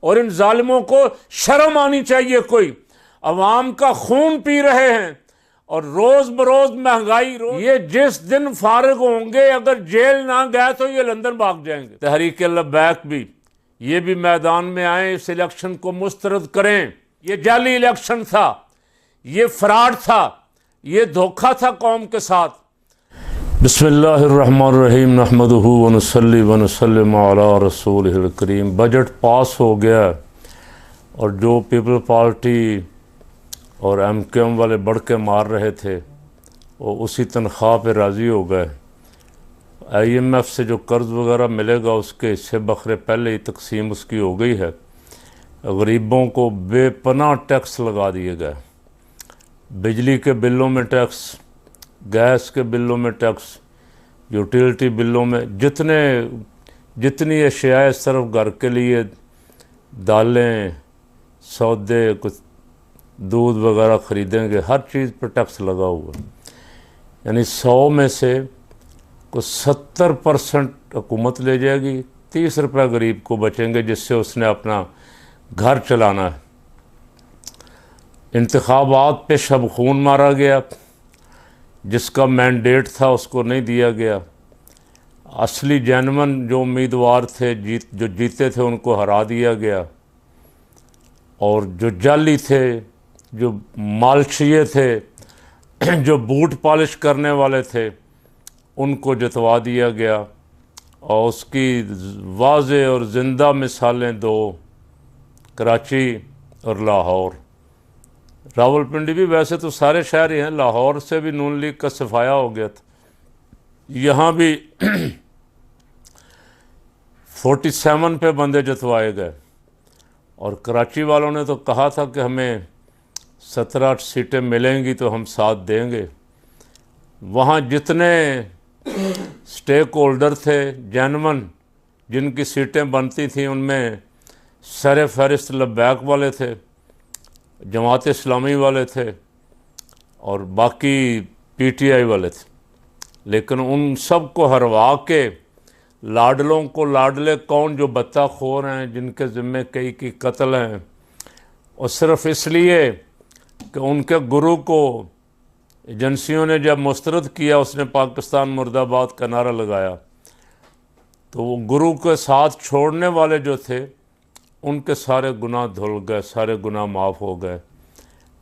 और इन जालिमों को शर्म आनी चाहिए। कोई अवाम का खून पी रहे हैं और रोज बरोज महंगाई, ये जिस दिन फारिग होंगे, अगर जेल ना गए तो ये लंदन भाग जाएंगे। तहरीक लब्बैक भी, ये भी मैदान में आए, इस इलेक्शन को मुस्तरद करें। ये जाली इलेक्शन था, ये फ्रॉड था, ये धोखा था कौम के साथ। बिस्मिल्लाहिर्रहमानिर्रहीम नहमदुहु व नुसल्ली व नुसल्लिमु अला रसूलिहिल करीम। बजट पास हो गया और जो पीपल पार्टी और MKM वाले बढ़ के मार रहे थे वो उसी तनख्वाह पे राज़ी हो गए। IMF से जो कर्ज़ वगैरह मिलेगा उसके हिस्से बखरे पहले ही तकसीम उसकी हो गई है। गरीबों को बेपनाह टैक्स लगा दिए गए, बिजली के बिलों में टैक्स, गैस के बिलों में टैक्स, यूटिलिटी बिलों में, जितनी अशियाएँ सिर्फ घर के लिए, दालें, सौदे, कुछ दूध वगैरह ख़रीदेंगे, हर चीज़ पर टैक्स लगा हुआ। यानी 100 में से कुछ 70% हुकूमत ले जाएगी, 30 रुपये गरीब को बचेंगे जिससे उसने अपना घर चलाना है। इंतखाबात पे शब खून मारा गया, जिसका मैंडेट था उसको नहीं दिया गया। असली जेन्युइन जो उम्मीदवार थे, जो जीते थे, उनको हरा दिया गया। और जो जाली थे, जो मालशिये थे, जो बूट पॉलिश करने वाले थे, उनको जितवा दिया गया। और उसकी वाज़े और ज़िंदा मिसालें दो, कराची और लाहौर। रावलपिंडी भी वैसे तो सारे शहर ही हैं, लाहौर से भी नून लीग का सफाया हो गया था। यहाँ भी 47 पे बंदे जितवाए गए। और कराची वालों ने तो कहा था कि हमें 17-8 सीटें मिलेंगी तो हम साथ देंगे। वहाँ जितने स्टेक होल्डर थे जेन्युइन, जिनकी सीटें बनती थीं, उनमें सर फहरिस्त लब्बैक वाले थे, जमात इस्लामी वाले थे और बाकी PTI वाले थे। लेकिन उन सब को हरवा के लाडलों को लाडले कौन जो बत्ताखोर हैं, जिनके ज़िम्मे कई की कत्ल हैं, और सिर्फ इसलिए कि उनके गुरु को एजेंसियों ने जब मुस्तरद किया, उसने पाकिस्तान मुर्दाबाद का नारा लगाया, तो वो गुरु के साथ छोड़ने वाले जो थे उनके सारे गुनाह धुल गए, सारे गुनाह माफ़ हो गए।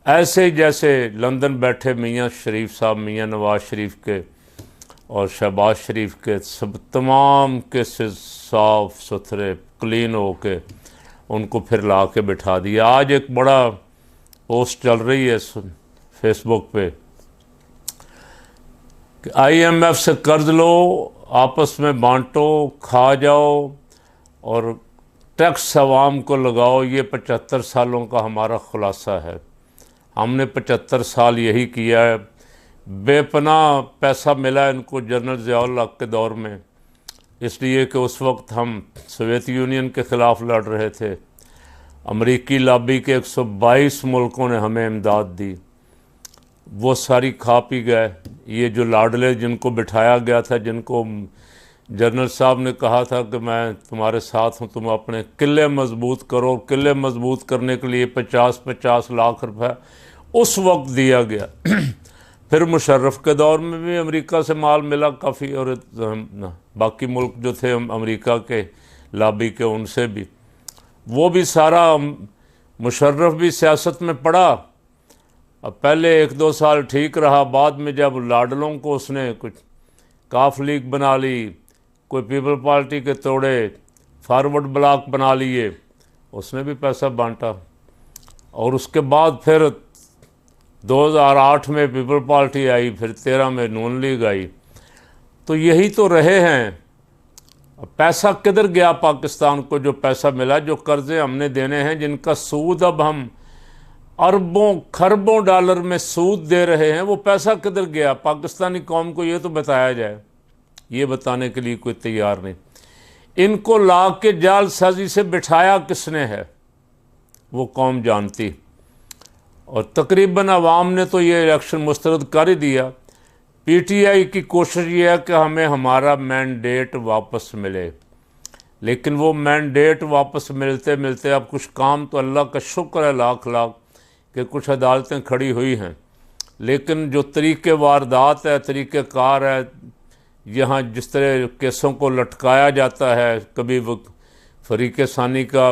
ऐसे ही जैसे लंदन बैठे मियाँ शरीफ साहब, मियाँ नवाज शरीफ के और शहबाज शरीफ के, सब तमाम केसेस साफ़ सुथरे क्लीन हो के उनको फिर ला के बिठा दिया। आज एक बड़ा पोस्ट चल रही है फेसबुक पे कि IMF से कर्ज लो, आपस में बांटो, खा जाओ और टैक्स अवाम को लगाओ। ये 75 सालों का हमारा खुलासा है। हमने 75 साल यही किया है। बेपनाह पैसा मिला इनको जनरल ज़िया-उल हक़ के दौर में, इसलिए कि उस वक्त हम सोवियत यूनियन के ख़िलाफ़ लड़ रहे थे। अमरीकी लॉबी के 122 मुल्कों ने हमें इमदाद दी, वो सारी खा पी गए। ये जो लाडले जिनको बिठाया गया था, जिनको जनरल साहब ने कहा था कि मैं तुम्हारे साथ हूँ, तुम अपने किले मजबूत करो, किले मजबूत करने के लिए 50-50 लाख रुपए उस वक्त दिया गया। फिर मुशर्रफ के दौर में भी अमेरिका से माल मिला काफ़ी, और बाकी मुल्क जो थे अमेरिका के लॉबी के, उनसे भी, वो भी सारा मुशर्रफ भी सियासत में पड़ा। अब पहले 1-2 साल ठीक रहा, बाद में जब लाडलों को उसने कुछ काफ लीग बना ली, कोई पीपल पार्टी के तोड़े, फॉरवर्ड ब्लॉक बना लिए, उसने भी पैसा बांटा। और उसके बाद फिर 2008 में पीपल पार्टी आई, फिर 13 में नून लीग आई। तो यही तो रहे हैं। पैसा किधर गया पाकिस्तान को? जो पैसा मिला, जो कर्ज़े हमने देने हैं, जिनका सूद अब हम अरबों खरबों डॉलर में सूद दे रहे हैं, वो पैसा किधर गया? पाकिस्तानी कौम को ये तो बताया जाए। ये बताने के लिए कोई तैयार नहीं। इनको ला के जाल साजी से बिठाया किसने है, वो कौम जानती। और तकरीबन अवाम ने तो ये इलेक्शन मुस्तरद कर ही दिया। PTI की कोशिश ये है कि हमें हमारा मैंडेट वापस मिले। लेकिन वो मैंडेट वापस मिलते मिलते, अब कुछ काम तो अल्लाह का शुक्र है लाख लाख कि कुछ अदालतें खड़ी हुई हैं, लेकिन जो तरीके वारदात है, तरीक़े कार है, यहाँ जिस तरह केसों को लटकाया जाता है, कभी वो फरीक़ सानी का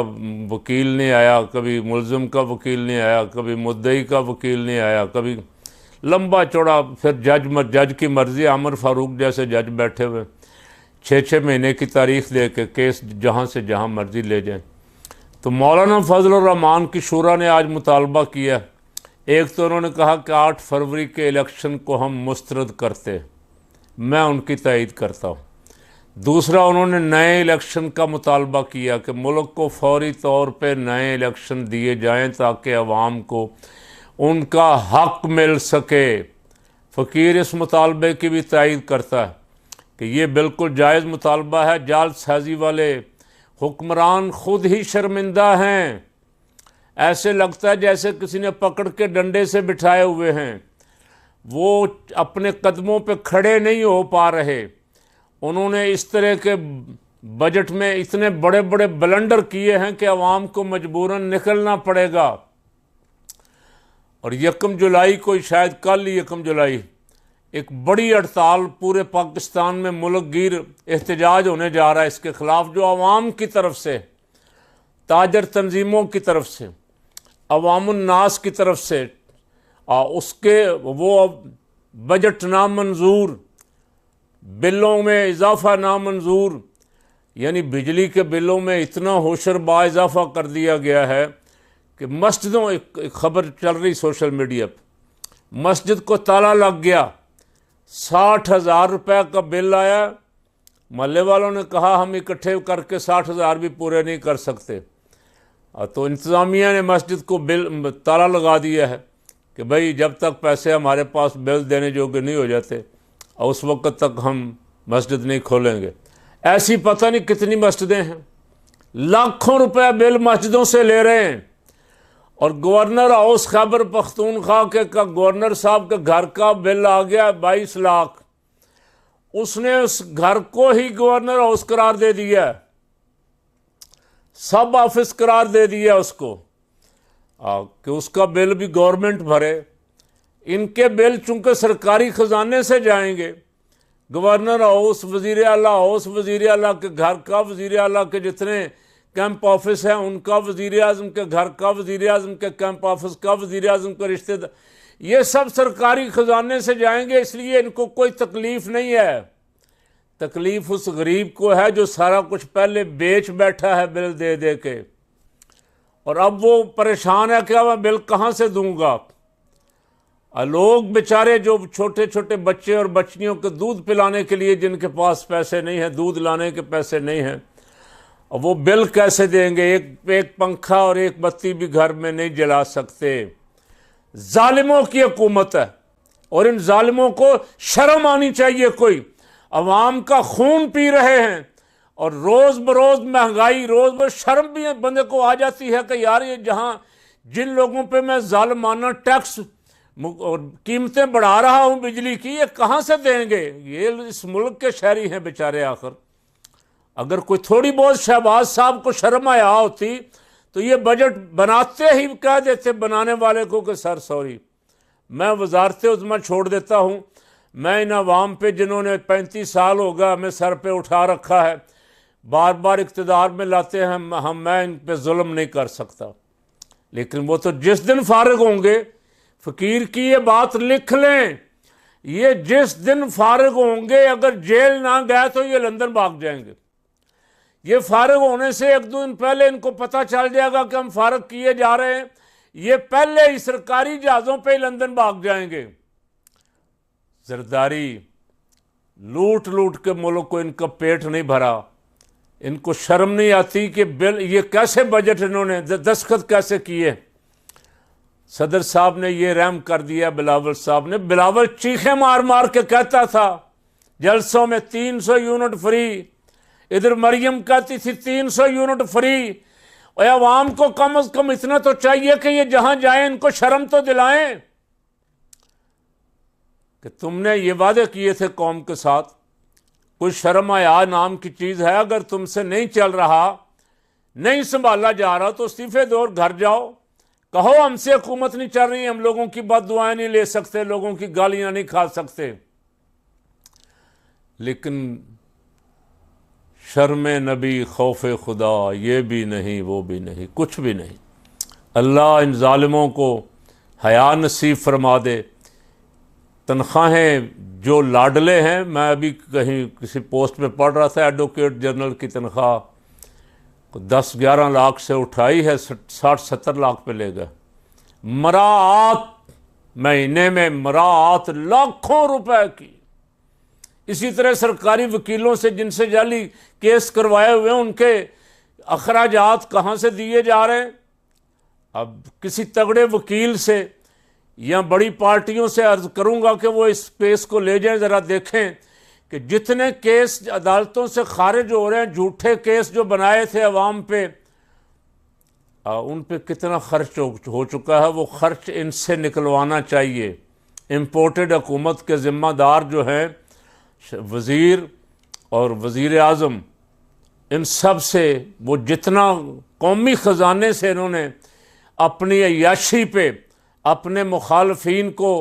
वकील नहीं आया, कभी मुलज़िम का वकील नहीं आया, कभी मुद्दई का वकील नहीं आया, कभी लंबा चौड़ा, फिर जज की मर्ज़ी, आमिर फ़ारूक जैसे जज बैठे हुए 6-6 महीने की तारीख दे के केस जहाँ से जहाँ मर्ज़ी ले जाएं। तो मौलाना फजल रहमान की शूरा ने आज मुतालबा किया। एक तो उन्होंने कहा कि 8 फरवरी के इलेक्शन को हम मुस्तरद करते, मैं उनकी तायद करता हूँ। दूसरा, उन्होंने नए इलेक्शन का मुतालबा किया कि मुल्क को फौरी तौर पे नए इलेक्शन दिए जाएं ताकि अवाम को उनका हक मिल सके। फ़कीर इस मुतालबे की भी तायद करता है कि ये बिल्कुल जायज़ मुतालबा है। जालसाजी वाले हुक्मरान ख़ुद ही शर्मिंदा हैं, ऐसे लगता है जैसे किसी ने पकड़ के डंडे से बिठाए हुए हैं। वो अपने कदमों पे खड़े नहीं हो पा रहे। उन्होंने इस तरह के बजट में इतने बड़े बड़े ब्लंडर किए हैं कि अवाम को मजबूरन निकलना पड़ेगा। और 1 जुलाई को, शायद कल 1 जुलाई, एक बड़ी हड़ताल पूरे पाकिस्तान में मुल्क गिर एहतजाज होने जा रहा है इसके ख़िलाफ़, जो अवाम की तरफ से, ताजर तंजीमों की तरफ से, अवामुन्नास की तरफ से, उसके वो बजट नामंजूर, बिलों में इजाफ़ा नामंजूर, यानी बिजली के बिलों में इतना होशरबा इजाफ़ा कर दिया गया है कि मस्जिदों, एक ख़बर चल रही सोशल मीडिया पर, मस्जिद को ताला लग गया, 60,000 रुपये का बिल आया। मोहल्ले वालों ने कहा हम इकट्ठे करके 60,000 भी पूरे नहीं कर सकते। तो इंतज़ामिया ने मस्जिद को बिल ताला लगा दिया है कि भाई जब तक पैसे हमारे पास बिल देने योग्य नहीं हो जाते, और उस वक्त तक हम मस्जिद नहीं खोलेंगे। ऐसी पता नहीं कितनी मस्जिदें हैं, लाखों रुपए बिल मस्जिदों से ले रहे हैं। और गवर्नर हाउस खैबर पख्तूनख्वा के गवर्नर साहब के घर का बिल आ गया 22 लाख। उसने उस घर को ही गवर्नर हाउस करार दे दिया, सब ऑफिस करार दे दिया उसको, कि उसका बिल भी गवर्नमेंट भरे। इनके बिल चूंकि सरकारी खजाने से जाएंगे, गवर्नर हाउस, वजीर आला हाउस, वजीर आला के घर का, वजीर आला के जितने कैंप ऑफिस है उनका, वजीर आज़म के घर का, वजीर आज़म के कैंप ऑफिस का, वजीर आज़म के रिश्तेदार, ये सब सरकारी खजाने से जाएंगे। इसलिए इनको कोई तकलीफ़ नहीं है। तकलीफ़ उस गरीब को है जो सारा कुछ पहले बेच बैठा है बिल दे दे के, और अब वो परेशान है कि मैं बिल कहाँ से दूंगा। लोग बेचारे जो छोटे छोटे बच्चे और बच्चियों को दूध पिलाने के लिए जिनके पास पैसे नहीं हैं, दूध लाने के पैसे नहीं हैं, और वो बिल कैसे देंगे। एक पंखा और एक बत्ती भी घर में नहीं जला सकते। जालिमों की हुकूमत है, और इन जालिमों को शर्म आनी चाहिए। कोई अवाम का खून पी रहे हैं, और रोज़ बरोज़ महंगाई, रोज़ बरोज़ शर्म भी बंदे को आ जाती है कि यार ये जहाँ जिन लोगों पे मैं जालिमाना टैक्स और कीमतें बढ़ा रहा हूँ बिजली की, ये कहाँ से देंगे। ये इस मुल्क के शहरी हैं बेचारे। आखिर अगर कोई थोड़ी बहुत शहबाज साहब को शर्म आया होती तो ये बजट बनाते ही कह देते बनाने वाले को कि सर सॉरी, मैं वजारत उज़्मा छोड़ देता हूँ। मैं इन अवाम पे जिन्होंने 35 साल हो गया हमें सर पे उठा रखा है, बार बार इक़्तिदार में लाते हैं मैं इन पे जुल्म नहीं कर सकता। लेकिन वो तो जिस दिन फारिग होंगे, फ़कीर की ये बात लिख लें, ये जिस दिन फारिग होंगे, अगर जेल ना गए तो ये लंदन भाग जाएंगे। ये फारिग होने से 1-2 दिन पहले इनको पता चल जाएगा कि हम फारिग किए जा रहे हैं, ये पहले ही सरकारी जहाज़ों पे ही लंदन भाग जाएंगे। जरदारी लूट लूट के मुल्क को इनका पेट नहीं भरा। इनको शर्म नहीं आती कि बिल, ये कैसे बजट इन्होंने दस्तखत कैसे किए। सदर साहब ने ये रहम कर दिया बिलावल साहब ने। बिलावल चीखें मार मार के कहता था जलसों में 300 यूनिट फ्री, इधर मरियम कहती थी 300 यूनिट फ्री। और अवाम को कम से कम इतना तो चाहिए कि ये जहां जाए इनको शर्म तो दिलाएं कि तुमने ये वादे किए थे कौम के साथ, कोई शर्म हया नाम की चीज़ है? अगर तुमसे नहीं चल रहा, नहीं संभाला जा रहा, तो इस्तीफे दो और घर जाओ। कहो हमसे हुकूमत नहीं चल रही, हम लोगों की बद्दुआएं नहीं ले सकते, लोगों की गालियां नहीं खा सकते। लेकिन शर्म नबी, खौफ खुदा, ये भी नहीं, वो भी नहीं, कुछ भी नहीं। अल्लाह इन ज़ालिमों को हया नसीब फरमा दे। तनख्वाहें जो लाडले हैं, मैं अभी कहीं किसी पोस्ट पे पढ़ रहा था, एडवोकेट जनरल की तनख्वाह 10-11 लाख से उठाई है, 60-70 लाख पे ले गए। मराआत महीने में, मराआत लाखों रुपए की। इसी तरह सरकारी वकीलों से जिनसे जाली केस करवाए हुए हैं, उनके अखराजात कहाँ से दिए जा रहे हैं। अब किसी तगड़े वकील से या बड़ी पार्टियों से अर्ज करूंगा कि वो इस केस को ले जाएं, ज़रा देखें कि जितने केस अदालतों से खारिज हो रहे हैं, झूठे केस जो बनाए थे अवाम पे, उन पे कितना खर्च हो चुका है। वो खर्च इनसे निकलवाना चाहिए। इम्पोर्टेड हुकूमत के ज़िम्मेदार जो हैं वज़ीर और वज़ीर आज़म, इन सब से वो जितना कौमी ख़जाने से इन्होंने अपनी अय्याशी पे अपने मुखालफीन को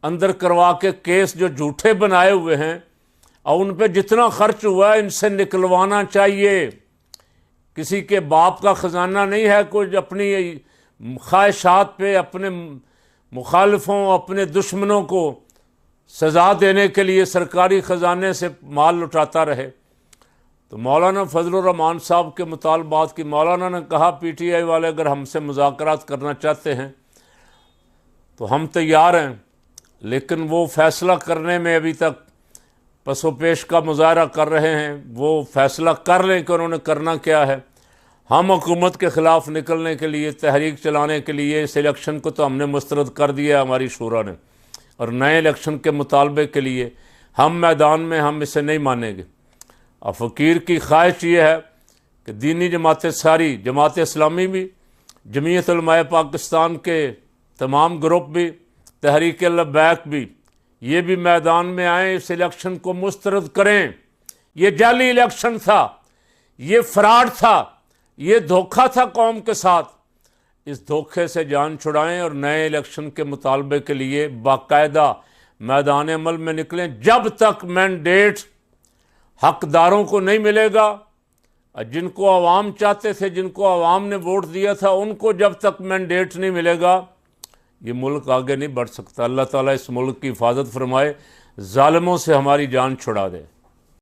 अंदर करवा के केस जो झूठे बनाए हुए हैं, और उन पे जितना खर्च हुआ है, इनसे निकलवाना चाहिए। किसी के बाप का ख़जाना नहीं है कोई अपनी ख्वाहिशात पे अपने मुखालिफों, अपने दुश्मनों को सज़ा देने के लिए सरकारी ख़जाने से माल लुटाता रहे। तो मौलाना फजलुर रहमान साहब के मुतालबात की मौलाना ने कहा, PTI वाले अगर हमसे मुज़ाकरात करना चाहते हैं तो हम तैयार हैं, लेकिन वो फ़ैसला करने में अभी तक पसोपेश का मुजाहरा कर रहे हैं। वो फ़ैसला कर लें कि उन्होंने करना क्या है। हम हुकूमत के ख़िलाफ़ निकलने के लिए, तहरीक चलाने के लिए, इस इलेक्शन को तो हमने मुस्तरद कर दिया हमारी शूरा ने, और नए इलेक्शन के मुतालबे के लिए हम मैदान में, हम इसे नहीं मानेंगे। और फ़कीर की ख्वाहिश ये है कि दीनी जमातें सारी, जमात इस्लामी भी, जमीयत उलमाए पाकिस्तान के तमाम ग्रुप भी, तहरीक लब्बैक भी, ये भी मैदान में आए, इस इलेक्शन को मुस्तरद करें। ये जाली इलेक्शन था, ये फ्रॉड था, ये धोखा था कौम के साथ। इस धोखे से जान छुड़ाएं और नए इलेक्शन के मुतालबे के लिए बाकायदा मैदान अमल में निकलें। जब तक मैंडेट हकदारों को नहीं मिलेगा, जिनको आवाम चाहते थे, जिनको आवाम ने वोट दिया था, उनको जब तक मैंडेट नहीं मिलेगा, ये मुल्क आगे नहीं बढ़ सकता। अल्लाह ताला इस मुल्क की हिफाजत फरमाए, ज़ालिमों से हमारी जान छुड़ा दे।